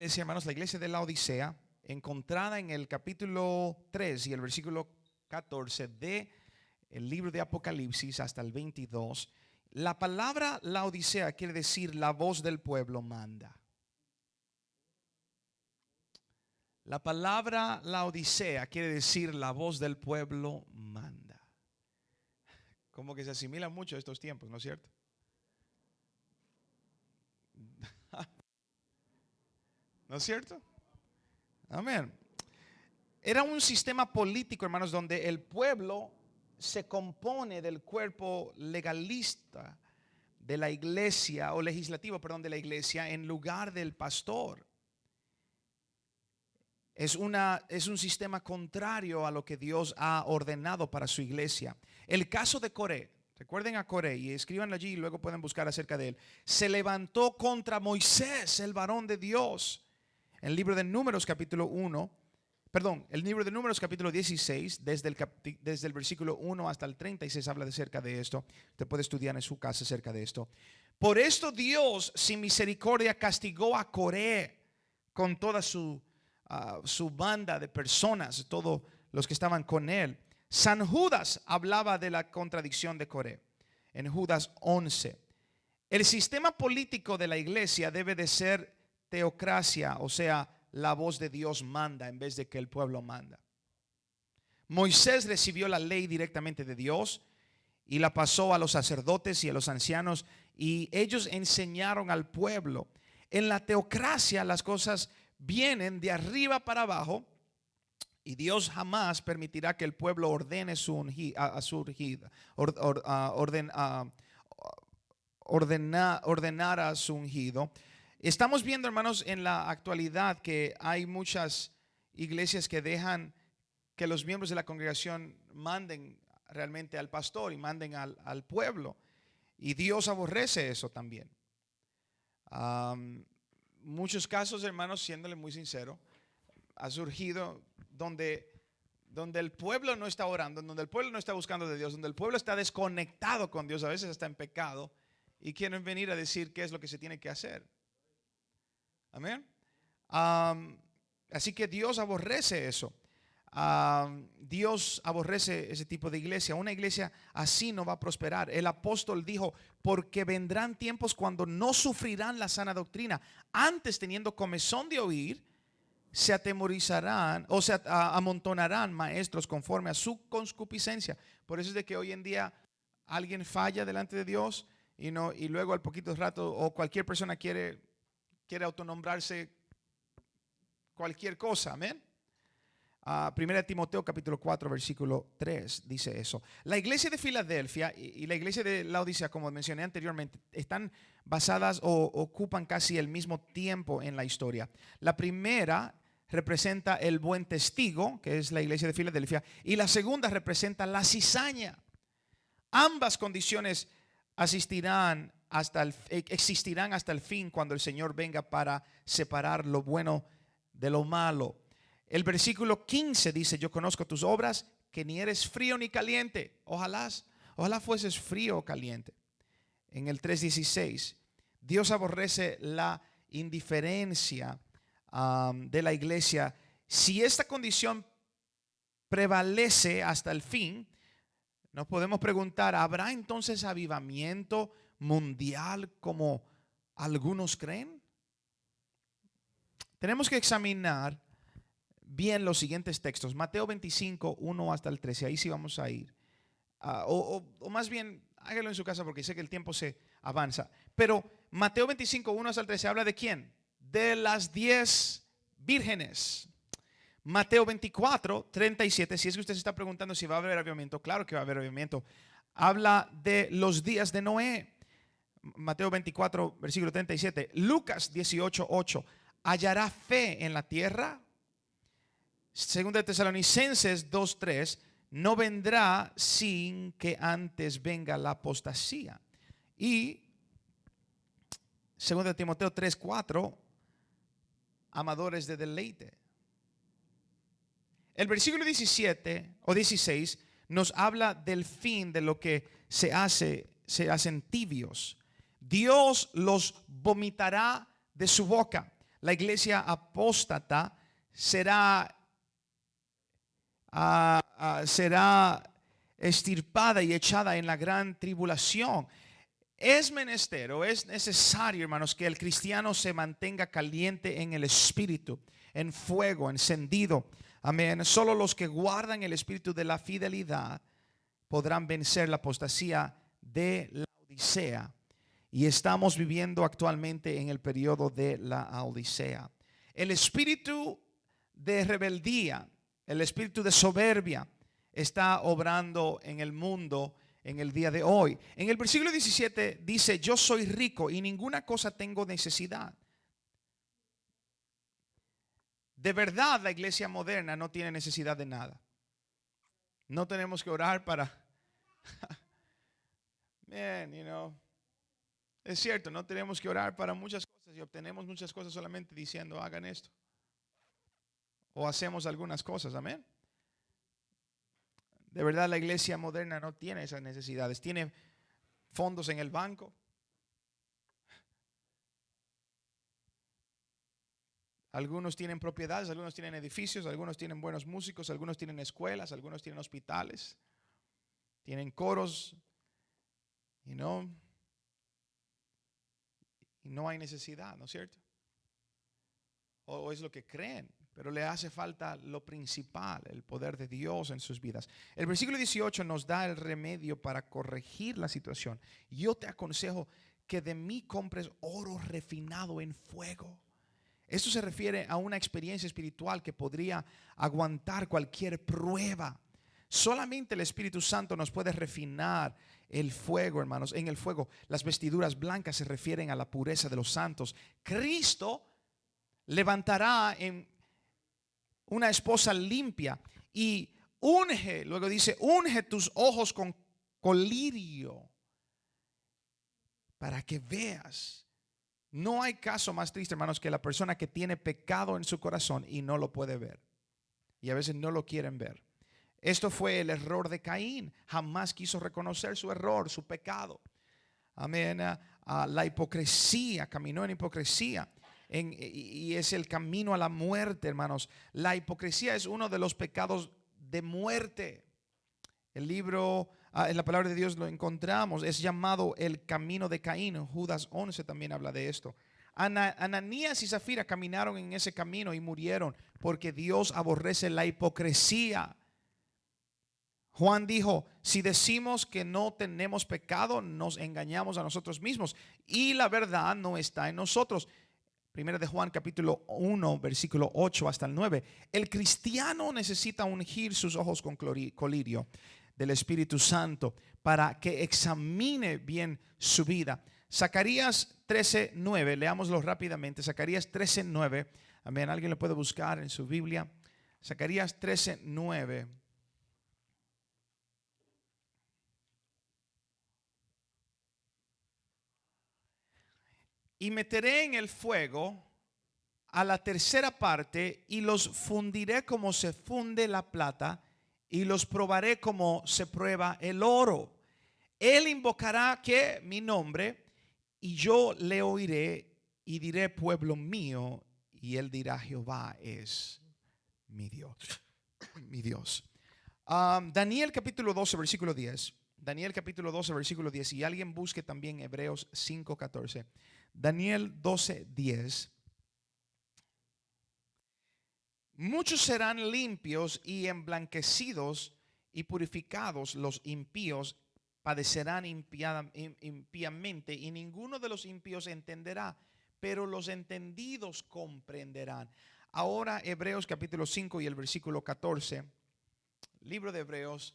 Hermanos, la iglesia de la Odisea, encontrada en el capítulo 3 y el versículo 14 de el libro de Apocalipsis hasta el 22, la palabra la Odisea quiere decir la voz del pueblo manda. La palabra la Odisea quiere decir la voz del pueblo manda. Como que se asimila mucho a estos tiempos, ¿no es cierto? ¿No es cierto? Amén. Era un sistema político, hermanos, donde el pueblo se compone del cuerpo legalista de la iglesia, o legislativo, perdón, de la iglesia, en lugar del pastor. Es un sistema contrario a lo que Dios ha ordenado para su iglesia. El caso de Coré, recuerden a Coré y escríbanlo allí y luego pueden buscar acerca de él. Se levantó contra Moisés, el varón de Dios. En el libro de Números capítulo 1, perdón, el libro de Números capítulo 16, desde el versículo 1 hasta el 36 habla acerca de esto. Usted puede estudiar en su casa acerca de esto. Por esto Dios sin misericordia castigó a Coré con toda su banda de personas, todos los que estaban con él. San Judas hablaba de la contradicción de Coré en Judas 11. El sistema político de la iglesia debe de ser teocracia, o sea, la voz de Dios manda en vez de que el pueblo manda. Moisés recibió la ley directamente de Dios y la pasó a los sacerdotes y a los ancianos, y ellos enseñaron al pueblo. En la teocracia las cosas vienen de arriba para abajo, y Dios jamás permitirá que el pueblo ordene ordenar a su ungido. Estamos viendo, hermanos, en la actualidad que hay muchas iglesias que dejan que los miembros de la congregación manden realmente al pastor y manden al pueblo, y Dios aborrece eso también. Muchos casos, hermanos, siéndole muy sincero, ha surgido donde el pueblo no está orando, donde el pueblo no está buscando de Dios, donde el pueblo está desconectado con Dios, a veces está en pecado, y quieren venir a decir qué es lo que se tiene que hacer. Amén. Así que Dios aborrece eso. Dios aborrece ese tipo de iglesia. Una iglesia así no va a prosperar. El apóstol dijo: porque vendrán tiempos cuando no sufrirán la sana doctrina, antes teniendo comezón de oír, se atemorizarán o se amontonarán maestros conforme a su concupiscencia. Por eso es de que hoy en día alguien falla delante de Dios y luego al poquito rato, o cualquier persona quiere autonombrarse cualquier cosa. Amén. Primera de Timoteo capítulo 4 versículo 3 dice eso. La iglesia de Filadelfia y la iglesia de la Odisea, como mencioné anteriormente, están basadas o ocupan casi el mismo tiempo en la historia. La primera representa el buen testigo, que es la iglesia de Filadelfia, y la segunda representa la cizaña. Ambas condiciones existirán hasta el fin, cuando el Señor venga para separar lo bueno de lo malo. El versículo 15 dice: yo conozco tus obras, que ni eres frío ni caliente. Ojalá fueses frío o caliente. En el 3:16, Dios aborrece la indiferencia de la iglesia. Si esta condición prevalece hasta el fin, nos podemos preguntar: ¿habrá entonces avivamiento mundial como algunos creen? Tenemos que examinar bien los siguientes textos. Mateo 25, 1 hasta el 13. Ahí sí vamos a ir. O más bien, hágalo en su casa porque sé que el tiempo se avanza. Pero Mateo 25, 1 hasta el 13 habla de ¿quién? De las 10 vírgenes. Mateo 24, 37. Si es que usted se está preguntando si va a haber avivamiento, claro que va a haber avivamiento. Habla de los días de Noé. Mateo 24, versículo 37. Lucas 18, 8. ¿Hallará fe en la tierra? Segunda de Tesalonicenses 2:3, no vendrá sin que antes venga la apostasía. Y segunda de Timoteo 3:4, amadores de deleite. El versículo 17 o 16 nos habla del fin de lo que se hacen tibios. Dios los vomitará de su boca. la iglesia apóstata será será extirpada y echada en la gran tribulación. Es menester o es necesario, hermanos, que el cristiano se mantenga caliente en el espíritu, en fuego, encendido. Amén. Solo los que guardan el espíritu de la fidelidad podrán vencer la apostasía de la Odisea. Y estamos viviendo actualmente en el periodo de la Odisea. El espíritu de rebeldía, el espíritu de soberbia está obrando en el mundo en el día de hoy. En el versículo 17 dice: yo soy rico y ninguna cosa tengo necesidad. De verdad, la iglesia moderna no tiene necesidad de nada. No tenemos que orar para man, es cierto, no tenemos que orar para muchas cosas y obtenemos muchas cosas solamente diciendo hagan esto. O hacemos algunas cosas, amén. De verdad, la iglesia moderna no tiene esas necesidades. Tiene fondos en el banco. Algunos tienen propiedades, algunos tienen edificios, algunos tienen buenos músicos, algunos tienen escuelas, algunos tienen hospitales, tienen coros, y no hay necesidad, ¿no es cierto? O es lo que creen, pero le hace falta lo principal, el poder de Dios en sus vidas. El versículo 18 nos da el remedio para corregir la situación. Yo te aconsejo que de mí compres oro refinado en fuego. Esto se refiere a una experiencia espiritual que podría aguantar cualquier prueba. Solamente el Espíritu Santo nos puede refinar el fuego, hermanos. En el fuego, las vestiduras blancas se refieren a la pureza de los santos. Cristo levantará en una esposa limpia y unge, luego dice, unge tus ojos con colirio para que veas. No hay caso más triste, hermanos, que la persona que tiene pecado en su corazón y no lo puede ver. Y a veces no lo quieren ver. Esto fue el error de Caín. Jamás quiso reconocer su error, su pecado. Amén. La hipocresía, caminó en hipocresía. Y es el camino a la muerte, hermanos. La hipocresía es uno de los pecados de muerte. El libro, en la palabra de Dios lo encontramos. Es llamado el camino de Caín. Judas 11 también habla de esto. Ananías y Zafira caminaron en ese camino y murieron porque Dios aborrece la hipocresía. Juan dijo: si decimos que no tenemos pecado, nos engañamos a nosotros mismos y la verdad no está en nosotros. Primera de Juan capítulo 1 versículo 8 hasta el 9. El cristiano necesita ungir sus ojos con colirio del Espíritu Santo para que examine bien su vida. Zacarías 13:9, leámoslo rápidamente. Zacarías 13:9. Amén. Alguien lo puede buscar en su Biblia. Zacarías 13:9. Y meteré en el fuego a la tercera parte y los fundiré como se funde la plata y los probaré como se prueba el oro. Él invocará que mi nombre y yo le oiré y diré pueblo mío, y él dirá Jehová es mi Dios. Mi Dios. Daniel capítulo 12 versículo 10. Daniel capítulo 12 versículo 10. Y alguien busque también Hebreos 5:14. Daniel 12:10. Muchos serán limpios y emblanquecidos y purificados. Los impíos padecerán impíamente y ninguno de los impíos entenderá, pero los entendidos comprenderán. Ahora Hebreos capítulo 5 y el versículo 14. Libro de Hebreos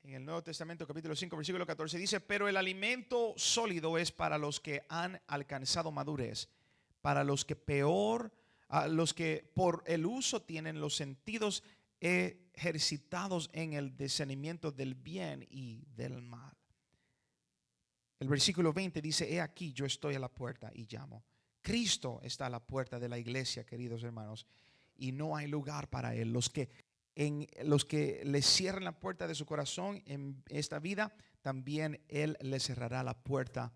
en el Nuevo Testamento capítulo 5 versículo 14 dice: pero el alimento sólido es para los que han alcanzado madurez, para los que los que por el uso tienen los sentidos ejercitados en el discernimiento del bien y del mal. El versículo 20 dice: he aquí, yo estoy a la puerta y llamo. Cristo está a la puerta de la iglesia, queridos hermanos, y no hay lugar para él. Los que le cierren la puerta de su corazón en esta vida, también él le cerrará la puerta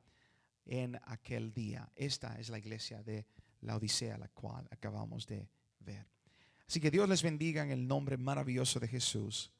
en aquel día. Esta es la iglesia de la Odisea, la cual acabamos de ver. Así que Dios les bendiga en el nombre maravilloso de Jesús.